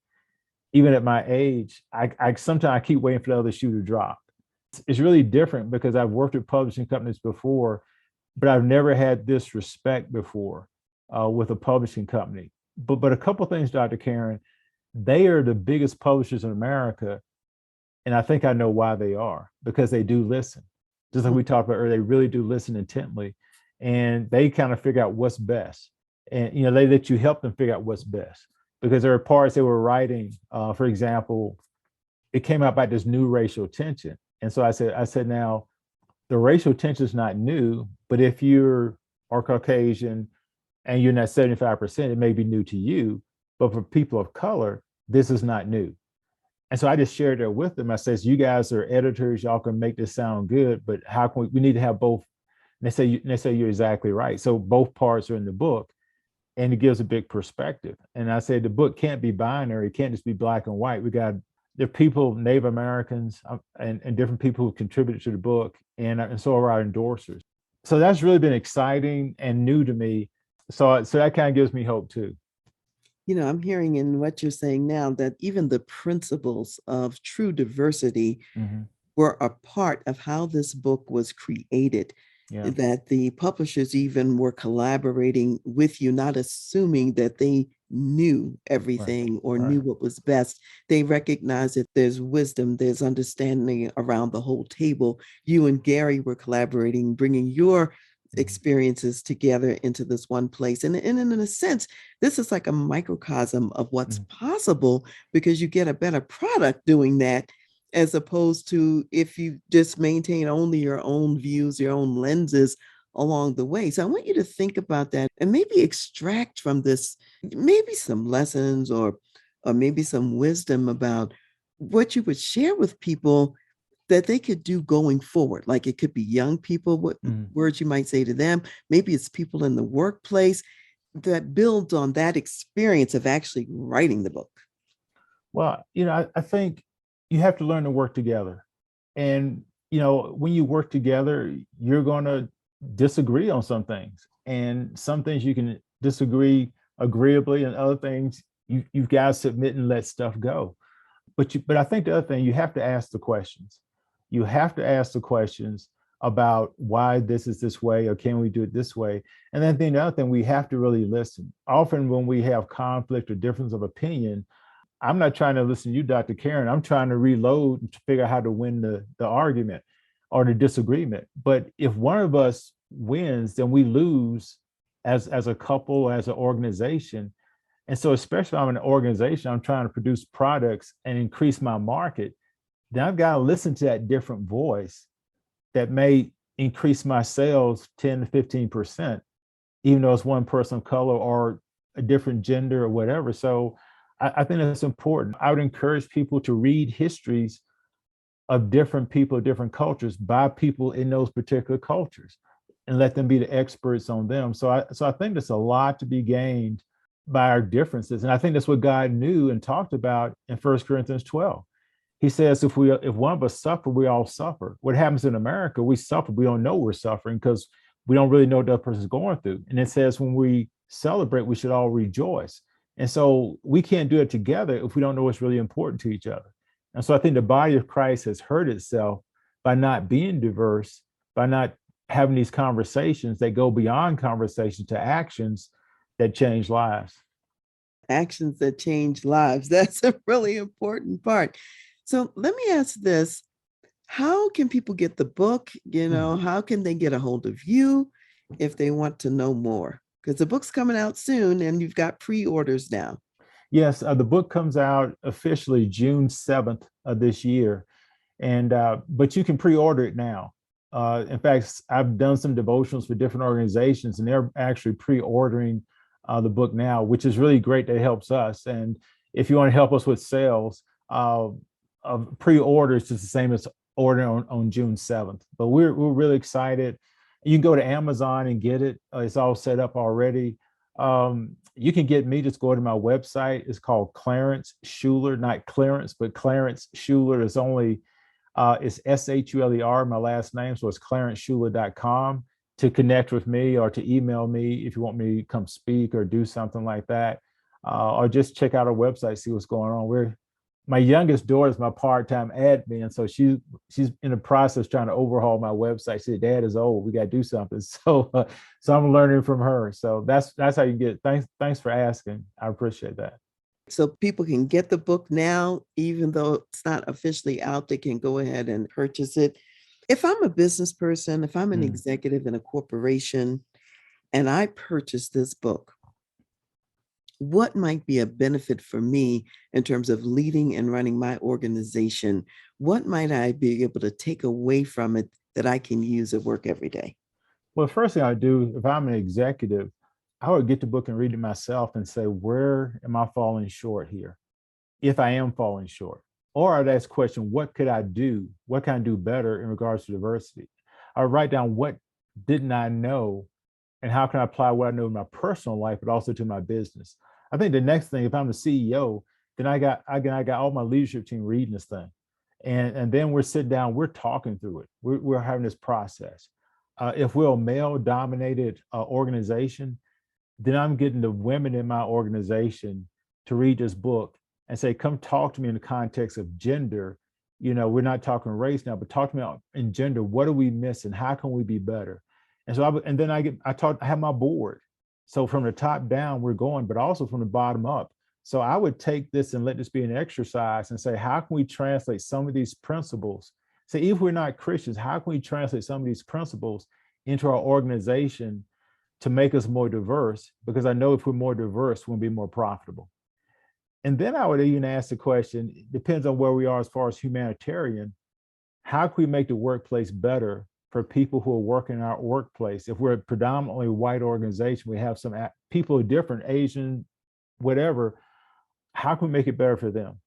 even at my age, I sometimes I keep waiting for the other shoe to drop. It's really different because I've worked with publishing companies before, but I've never had this respect before with a publishing company. But a couple of things, Dr. Karen, they are the biggest publishers in America. And I think I know why they are, because they do listen. Just like we talked about earlier, they really do listen intently, and they kind of figure out what's best. And, you know, they let you help them figure out what's best, because there are parts they were writing, for example, it came out about this new racial tension. And so I said, now the racial tension is not new, but if you're Caucasian and you're not 75%, it may be new to you, but for people of color, this is not new. And so I just shared that with them. I says, you guys are editors, y'all can make this sound good, but how can we need to have both? And they say you're exactly right. So both parts are in the book, and it gives a big perspective. And I said, the book can't be binary. It can't just be black and white. There are people, Native Americans, and different people who contributed to the book, and so are our endorsers. So that's really been exciting and new to me. So that kind of gives me hope too. You know, I'm hearing in what you're saying now that even the principles of true diversity were a part of how this book was created. Yeah. That the publishers even were collaborating with you, not assuming that they knew everything or knew what was best. They recognize that there's wisdom, there's understanding around the whole table. You and Gary were collaborating, bringing your experiences together into this one place. And in a sense, this is like a microcosm of what's possible, because you get a better product doing that, as opposed to if you just maintain only your own views, your own lenses along the way. So I want you to think about that and maybe extract from this maybe some lessons or maybe some wisdom about what you would share with people that they could do going forward. Like it could be young people, what words you might say to them. Maybe it's people in the workplace that builds on that experience of actually writing the book. Well, you know, I think you have to learn to work together. And, you know, when you work together, you're going to disagree on some things. And some things you can disagree agreeably, and other things you've got to submit and let stuff go. But I think the other thing, you have to ask the questions. You have to ask the questions about why this is this way, or can we do it this way? And then the other thing, we have to really listen. Often when we have conflict or difference of opinion, I'm not trying to listen to you, Dr. Karen. I'm trying to reload to figure out how to win the argument or the disagreement. But if one of us wins, then we lose as a couple, as an organization. And so especially if I'm an organization, I'm trying to produce products and increase my market, then I've got to listen to that different voice that may increase my sales 10 to 15%, even though it's one person of color or a different gender or whatever. So I think that's important. I would encourage people to read histories of different people, different cultures, by people in those particular cultures, and let them be the experts on them. So I think there's a lot to be gained by our differences. And I think that's what God knew and talked about in 1 Corinthians 12. He says, if one of us suffer, we all suffer. What happens in America, we suffer. We don't know we're suffering because we don't really know what the other person's going through. And it says when we celebrate, we should all rejoice. And so we can't do it together if we don't know what's really important to each other. And so I think the body of Christ has hurt itself by not being diverse, by not having these conversations that go beyond conversations to actions that change lives. Actions that change lives. That's a really important part. So let me ask this. How can people get the book? How can they get a hold of you if they want to know more? Because the book's coming out soon and you've got pre-orders now. Yes, the book comes out officially June 7th of this year. And but you can pre-order it now. In fact, I've done some devotionals for different organizations, and they're actually pre-ordering the book now, which is really great. That helps us. And if you want to help us with sales, pre-order is just the same as ordering on June 7th. But we're really excited. You can go to Amazon and get it. It's all set up already. You can get me, just go to my website. It's called Clarence Shuler, not Clarence, but Clarence Shuler is only it's Shuler, my last name. So it's clarenceshuler.com to connect with me or to email me if you want me to come speak or do something like that. Or just check out our website, see what's going on. My youngest daughter is my part-time admin. So she's in the process trying to overhaul my website. She said, Dad is old. We got to do something. So I'm learning from her. So that's how you get it. Thanks for asking. I appreciate that. So people can get the book now, even though it's not officially out, they can go ahead and purchase it. If I'm a business person, if I'm an executive in a corporation, and I purchase this book, what might be a benefit for me in terms of leading and running my organization? What might I be able to take away from it that I can use at work every day? Well, the first thing I do, if I'm an executive, I would get the book and read it myself and say, where am I falling short here? If I am falling short. Or I'd ask the question, what could I do? What can I do better in regards to diversity? I would write down what didn't I know and how can I apply what I know in my personal life, but also to my business. I think the next thing, if I'm the CEO, then I got all my leadership team reading this thing. And then we're sitting down, we're talking through it. We're having this process. If we're a male dominated organization, then I'm getting the women in my organization to read this book and say, come talk to me in the context of gender. We're not talking race now, but talk to me in gender. What are we missing? How can we be better? And so I have my board. So from the top down, we're going, but also from the bottom up. So I would take this and let this be an exercise and say, how can we translate some of these principles? Say, if we're not Christians, how can we translate some of these principles into our organization to make us more diverse? Because I know if we're more diverse, we'll be more profitable. And then I would even ask the question, it depends on where we are as far as humanitarian, how can we make the workplace better for people who are working in our workplace? If we're a predominantly white organization, we have some people who are different, Asian, whatever, how can we make it better for them?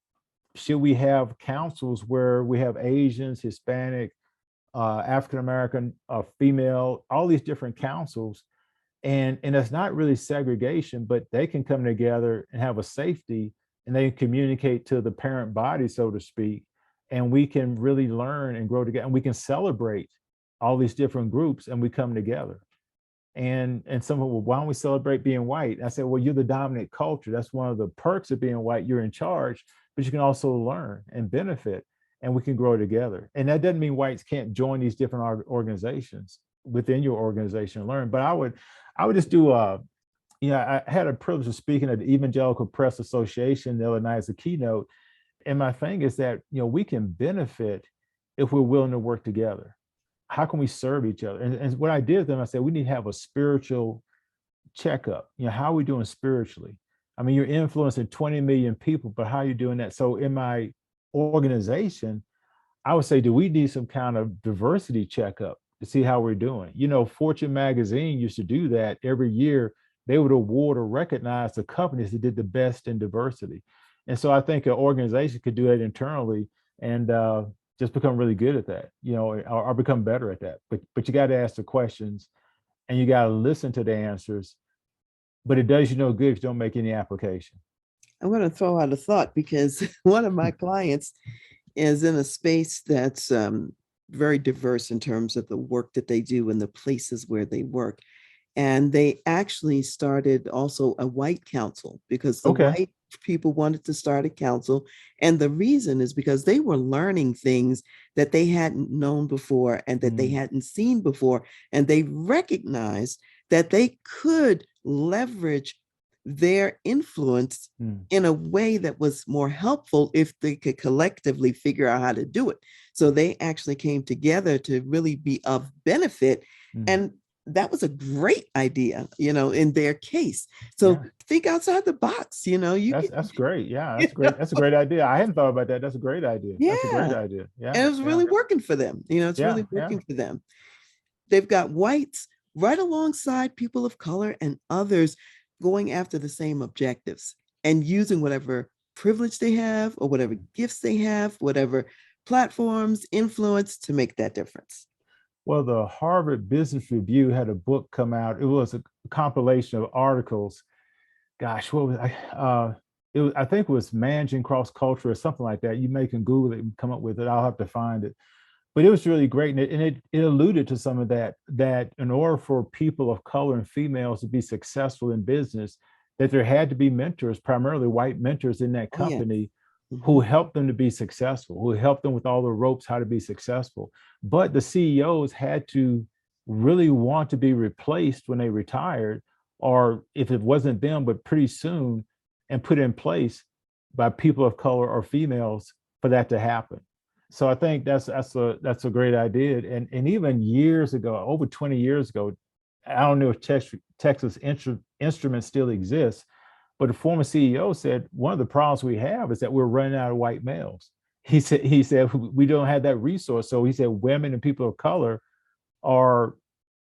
Should we have councils where we have Asians, Hispanic, African-American, female, all these different councils? And it's not really segregation, but they can come together and have a safety and they communicate to the parent body, so to speak, and we can really learn and grow together and we can celebrate all these different groups and we come together. And someone, well, why don't we celebrate being white? I said, well, you're the dominant culture. That's one of the perks of being white. You're in charge, but you can also learn and benefit and we can grow together. And that doesn't mean whites can't join these different organizations within your organization and learn, but I would just do I had a privilege of speaking at the Evangelical Press Association the other night as a keynote. And my thing is that, we can benefit if we're willing to work together. How can we serve each other? And what I did then, I said, we need to have a spiritual checkup. How are we doing spiritually? I mean, you're influencing 20 million people, but how are you doing that? So in my organization, I would say, do we need some kind of diversity checkup to see how we're doing? Fortune magazine used to do that every year. They would award or recognize the companies that did the best in diversity. And so I think an organization could do that internally and just become really good at that, or become better at that. But you got to ask the questions and you got to listen to the answers. But it does you no good if you don't make any application. I'm going to throw out a thought because one of my clients is in a space that's very diverse in terms of the work that they do and the places where they work. And they actually started also a white council because the white people wanted to start a council. And the reason is because they were learning things that they hadn't known before and that they hadn't seen before. And they recognized that they could leverage their influence in a way that was more helpful if they could collectively figure out how to do it. So they actually came together to really be of benefit. And that was a great idea, in their case. So Yeah. think outside the box, you That's can, that's great. Yeah, that's great. That's a great idea. I hadn't thought about that. That's a great idea. That's a great yeah. idea. And Yeah, it was yeah, really working for them. It's yeah, really yeah. working for them. They've got whites right alongside people of color and others going after the same objectives and using whatever privilege they have or whatever gifts they have, whatever platforms, influence to make that difference. Well, the Harvard Business Review had a book come out. It was a compilation of articles. Gosh, what was I? It was, I think it was Managing Cross Culture or something like that. You may can Google it and come up with it. I'll have to find it. But it was really great, and it alluded to some of that in order for people of color and females to be successful in business, that there had to be mentors, primarily white mentors in that Oh, yeah. company, who Mhm. helped them to be successful, who helped them with all the ropes how to be successful. But the CEOs had to really want to be replaced when they retired, or if it wasn't them, but pretty soon, and put in place by people of color or females for that to happen. So I think that's a great idea. And even years ago, over 20 years ago, I don't know if Texas Instruments still exists, but the former CEO said one of the problems we have is that we're running out of white males. He said we don't have that resource. So he said women and people of color are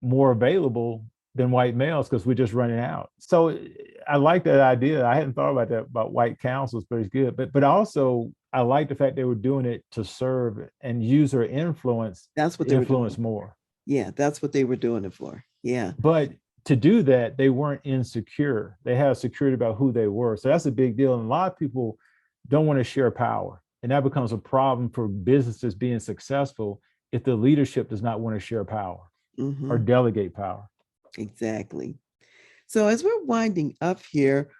more available than white males because we're just running out. So I like that idea. I hadn't thought about that about white councils, but it's good. But also I like the fact they were doing it to serve and use their influence That's to what they were doing. influence more. Yeah, that's what they were doing it for. Yeah. But to do that, they weren't insecure. They had security about who they were. So that's a big deal. And a lot of people don't want to share power. And that becomes a problem for businesses being successful if the leadership does not want to share power or Mhm. delegate power. Exactly. So, as we're winding up here,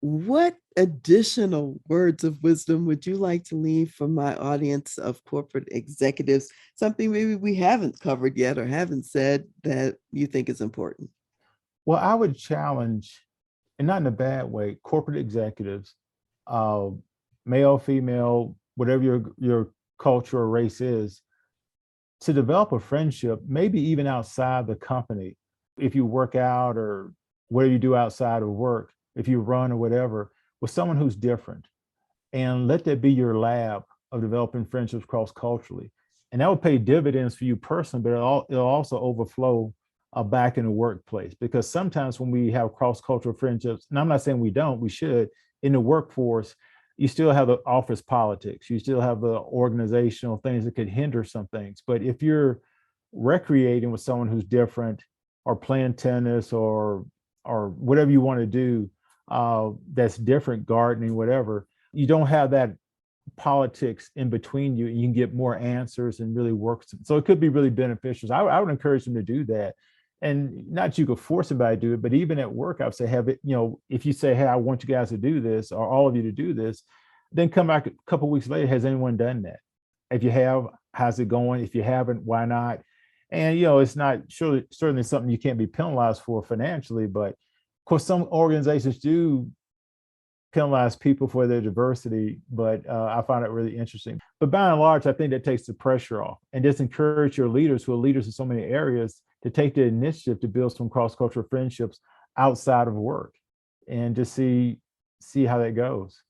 what additional words of wisdom would you like to leave for my audience of corporate executives? Something maybe we haven't covered yet or haven't said that you think is important? Well, I would challenge, and not in a bad way, corporate executives, uh, male, female, whatever your culture or race is, to develop a friendship, maybe even outside the company. If you work out or whatever you do outside of work, if you run or whatever, with someone who's different, and let that be your lab of developing friendships cross culturally. And that will pay dividends for you personally, but it'll also overflow back in the workplace. Because sometimes when we have cross cultural friendships, and I'm not saying we don't, we should, in the workforce, you still have the office politics, you still have the organizational things that could hinder some things. But if you're recreating with someone who's different, or playing tennis, or whatever you want to do, that's different, gardening, whatever, you don't have that politics in between you, and you can get more answers and really work. So it could be really beneficial. So I would encourage them to do that. And not you could force somebody to do it, but even at work, I would say, have it, if you say, hey, I want you guys to do this, or all of you to do this, then come back a couple of weeks later, has anyone done that? If you have, how's it going? If you haven't, why not? And it's not certainly something you can't be penalized for financially, but of course some organizations do penalize people for their diversity, but I find it really interesting. But by and large, I think that takes the pressure off, and just encourage your leaders who are leaders in so many areas to take the initiative to build some cross-cultural friendships outside of work, and just see how that goes.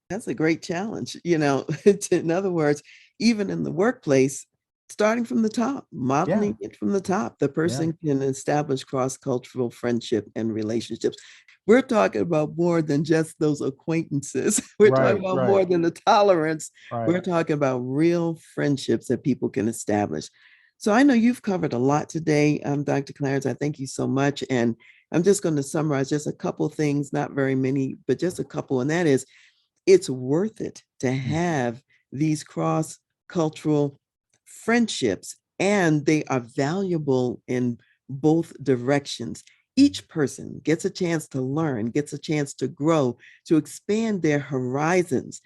That's a great challenge. In other words, even in the workplace, starting from the top, Yeah, modeling it from the top, the yeah, person can establish cross-cultural friendship and relationships. We're talking about more than just those acquaintances. We're talking right, about right, more than the tolerance. right. We're talking about real friendships that people can establish. So I know you've covered a lot today, Dr. Clarence. I thank you so much. And I'm just going to summarize just a couple things, not very many, but just a couple. And that is, it's worth it to Mm, have these cross cultural friendships, and they are valuable in both directions. mm, Each person gets a chance to learn, gets a chance to grow, to expand their horizons.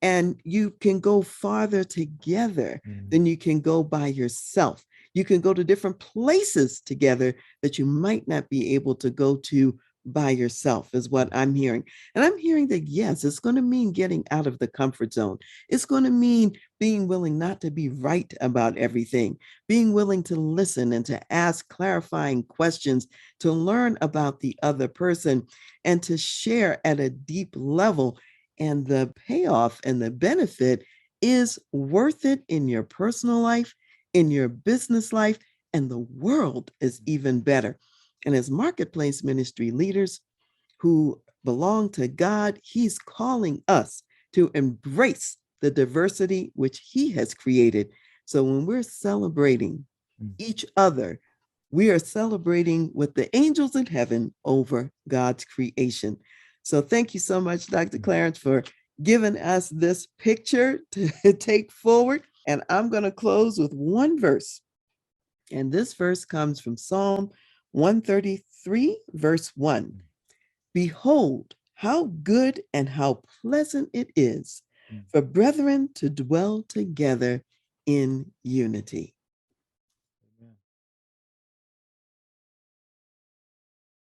And you can go farther together mm. than you can go by yourself. You can go to different places together that you might not be able to go to by yourself, is what I'm hearing. And I'm hearing that, yes, it's going to mean getting out of the comfort zone. It's going to mean being willing not to be right about everything, being willing to listen and to ask clarifying questions, to learn about the other person, and to share at a deep level. And the payoff and the benefit is worth it in your personal life, in your business life, and the world is even better. And as marketplace ministry leaders who belong to God, He's calling us to embrace the diversity which He has created. So when we're celebrating each other, we are celebrating with the angels in heaven over God's creation. So thank you so much, Dr. Clarence, for giving us this picture to take forward. And I'm going to close with one verse. And this verse comes from Psalm 133, verse 1. Behold, how good and how pleasant it is for brethren to dwell together in unity.